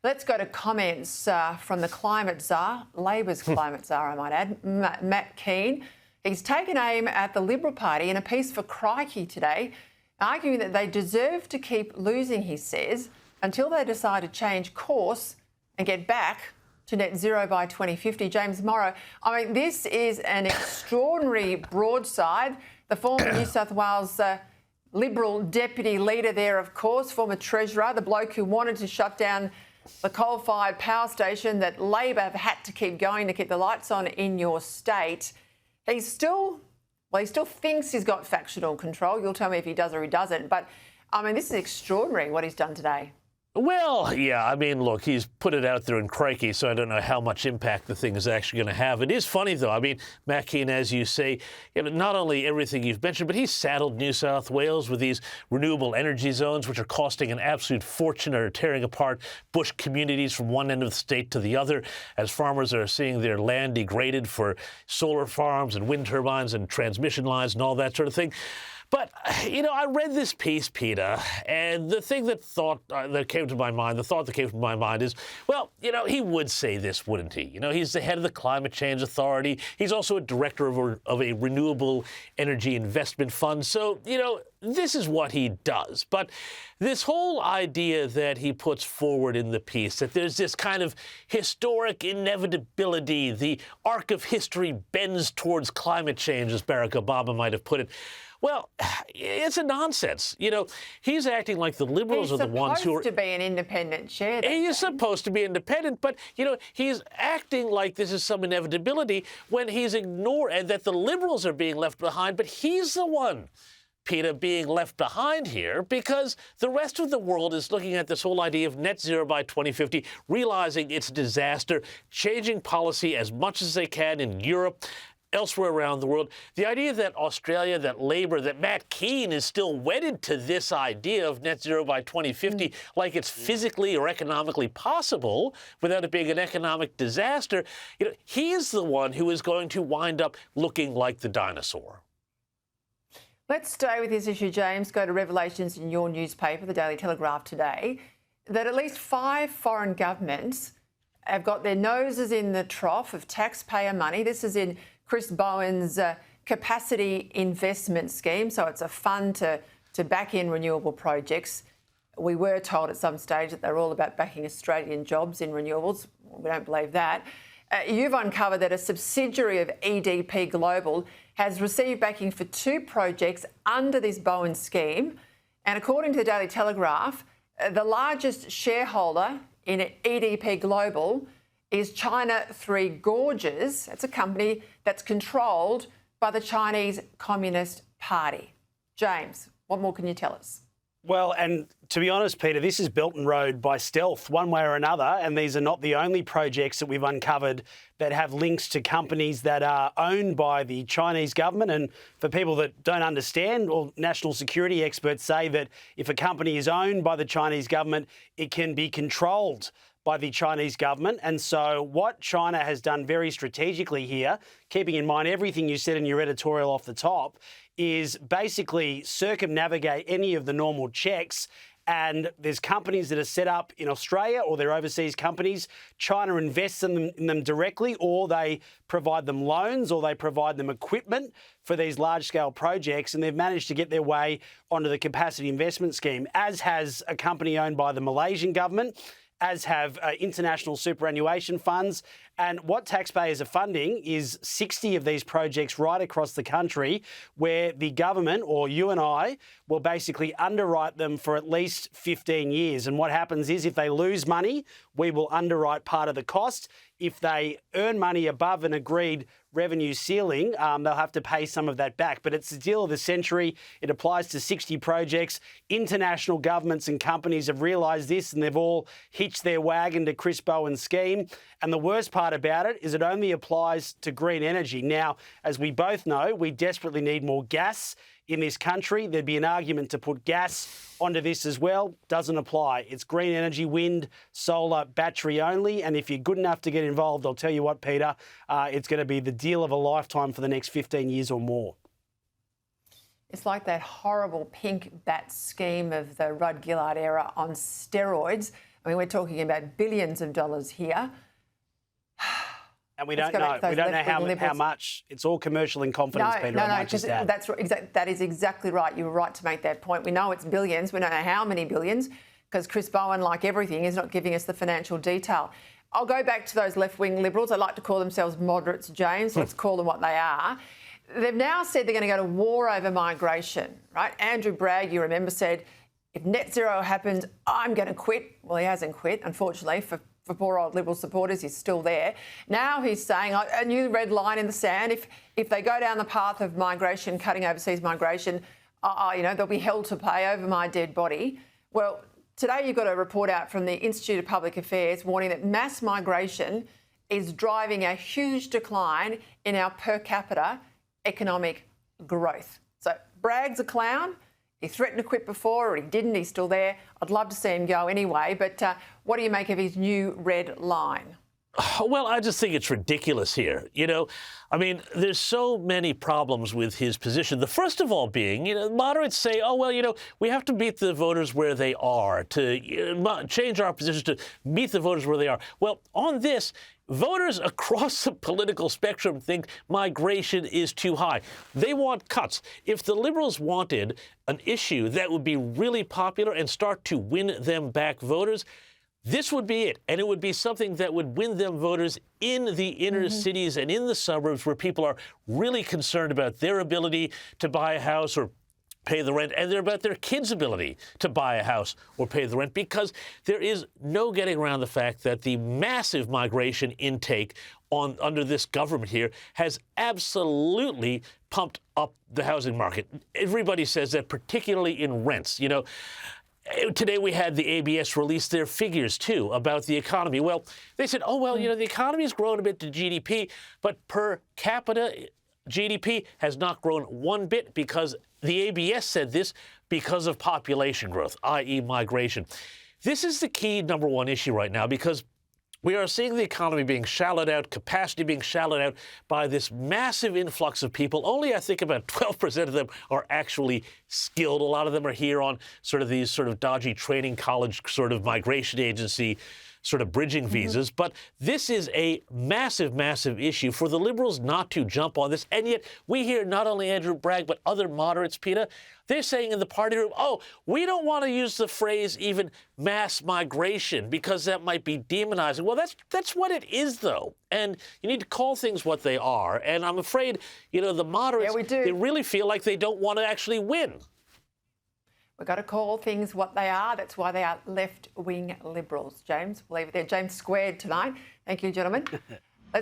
Let's go to comments from the climate czar, Labor's climate czar, I might add, Matt Kean. He's taken aim at the Liberal Party in a piece for Crikey today, arguing that they deserve to keep losing, he says, until they decide to change course and get back to net zero by 2050. James Morrow, I mean, this is an extraordinary broadside. The former New South Wales Liberal deputy leader there, of course, former treasurer, the bloke who wanted to shut down the coal-fired power station that Labor have had to keep going to keep the lights on in your state. He still thinks he's got factional control. You'll tell me if he does or he doesn't. But, I mean, this is extraordinary what he's done today. Well, yeah, I mean, look, he's put it out there in Crikey, so I don't know how much impact the thing is actually going to have. It is funny, though. I mean, Matt Kean, as you say, not only everything you've mentioned, but he's saddled New South Wales with these renewable energy zones, which are costing an absolute fortune, are tearing apart bush communities from one end of the state to the other, as farmers are seeing their land degraded for solar farms and wind turbines and transmission lines and all that sort of thing. But, I read this piece, Peta, and the thing that came to my mind is, well, he would say this, wouldn't he? He's the head of the Climate Change Authority. He's also a director of a renewable energy investment fund. So, this is what he does. But this whole idea that he puts forward in the piece, that there's this kind of historic inevitability, the arc of history bends towards climate change, as Barack Obama might have put it. Well, it's a nonsense. He's acting like the Liberals are the ones who are... He's supposed to be an independent chair. He is supposed to be independent, but, he's acting like this is some inevitability when he's ignored, and that the Liberals are being left behind, but he's the one, Peta, being left behind here, because the rest of the world is looking at this whole idea of net zero by 2050, realizing it's a disaster, changing policy as much as they can in Europe, elsewhere around the world. The idea that Australia, that Labor, that Matt Kean is still wedded to this idea of net zero by 2050, like it's physically or economically possible without it being an economic disaster, he is the one who is going to wind up looking like the dinosaur. Let's stay with this issue, James. Go to revelations in your newspaper, the Daily Telegraph today, that at least 5 foreign governments have got their noses in the trough of taxpayer money. This is in Chris Bowen's capacity investment scheme. So it's a fund to back in renewable projects. We were told at some stage that they're all about backing Australian jobs in renewables. We don't believe that. You've uncovered that a subsidiary of EDP Global has received backing for 2 projects under this Bowen scheme. And according to the Daily Telegraph, the largest shareholder in EDP Global is China Three Gorges. It's a company that's controlled by the Chinese Communist Party. James, what more can you tell us? Well, and to be honest, Peta, this is Belt and Road by stealth, one way or another, and these are not the only projects that we've uncovered that have links to companies that are owned by the Chinese government. And for people that don't understand, or national security experts say that if a company is owned by the Chinese government, it can be controlled by the Chinese government. And so what China has done very strategically here, keeping in mind everything you said in your editorial off the top, is basically circumnavigate any of the normal checks. And there's companies that are set up in Australia, or they're overseas companies. China invests in them directly, or they provide them loans, or they provide them equipment for these large-scale projects, and they've managed to get their way onto the capacity investment scheme, as has a company owned by the Malaysian government, as have international superannuation funds. And what taxpayers are funding is 60 of these projects right across the country, where the government, or you and I, will basically underwrite them for at least 15 years. And what happens is, if they lose money, we will underwrite part of the cost. If they earn money above an agreed revenue ceiling, they'll have to pay some of that back. But it's the deal of the century. It applies to 60 projects. International governments and companies have realised this, and they've all hitched their wagon to Chris Bowen's scheme. And the worst part about it is it only applies to green energy. Now, as we both know, we desperately need more gas in this country. There'd be an argument to put gas onto this as well. Doesn't apply. It's green energy, wind, solar, battery only. And if you're good enough to get involved, I'll tell you what, Peta, it's going to be the deal of a lifetime for the next 15 years or more. It's like that horrible pink bat scheme of the Rudd Gillard era on steroids. I mean, we're talking about billions of dollars here. And we don't know. We don't know how much. It's all commercial in confidence, Peter. No, because that is exactly right. You were right to make that point. We know it's billions. We don't know how many billions, because Chris Bowen, like everything, is not giving us the financial detail. I'll go back to those left-wing Liberals. I like to call themselves moderates, James. Let's call them what they are. They've now said they're going to go to war over migration, right? Andrew Bragg, you remember, said, if net zero happens, I'm going to quit. Well, he hasn't quit, unfortunately, for poor old Liberal supporters. He's still there. Now he's saying a new red line in the sand. If they go down the path of migration, cutting overseas migration, they'll be held to pay over my dead body. Well, today you've got a report out from the Institute of Public Affairs warning that mass migration is driving a huge decline in our per capita economic growth. So Bragg's a clown. He threatened to quit before, or he didn't. He's still there. I'd love to see him go anyway. But what do you make of his new red line? Well, I just think it's ridiculous here. I mean, there's so many problems with his position. The first of all being, moderates say, we have to meet the voters where they are, to change our position to meet the voters where they are. Well, on this, voters across the political spectrum think migration is too high. They want cuts. If the Liberals wanted an issue that would be really popular and start to win them back voters, this would be it. And it would be something that would win them voters in the inner cities and in the suburbs, where people are really concerned about their ability to buy a house or pay the rent, and they're about their kids' ability to buy a house or pay the rent, because there is no getting around the fact that the massive migration intake under this government here has absolutely pumped up the housing market. Everybody says that, particularly in rents. Today we had the ABS release their figures, too, about the economy. Well, they said, the economy has grown a bit to GDP, but per capita GDP has not grown one bit, because the ABS said this because of population growth, i.e. migration. This is the key number one issue right now, because we are seeing the economy being shallowed out, capacity being shallowed out by this massive influx of people. Only, I think, about 12% of them are actually skilled. A lot of them are here on these dodgy training college migration agency bridging visas. But this is a massive, massive issue for the Liberals not to jump on this. And yet we hear not only Andrew Bragg, but other moderates, Peta, they're saying in the party room, we don't want to use the phrase even mass migration because that might be demonizing. Well, that's what it is, though. And you need to call things what they are. And I'm afraid, the moderates, they really feel like they don't want to actually win. We've got to call things what they are. That's why they are left-wing Liberals. James, we'll leave it there. James squared tonight. Thank you, gentlemen.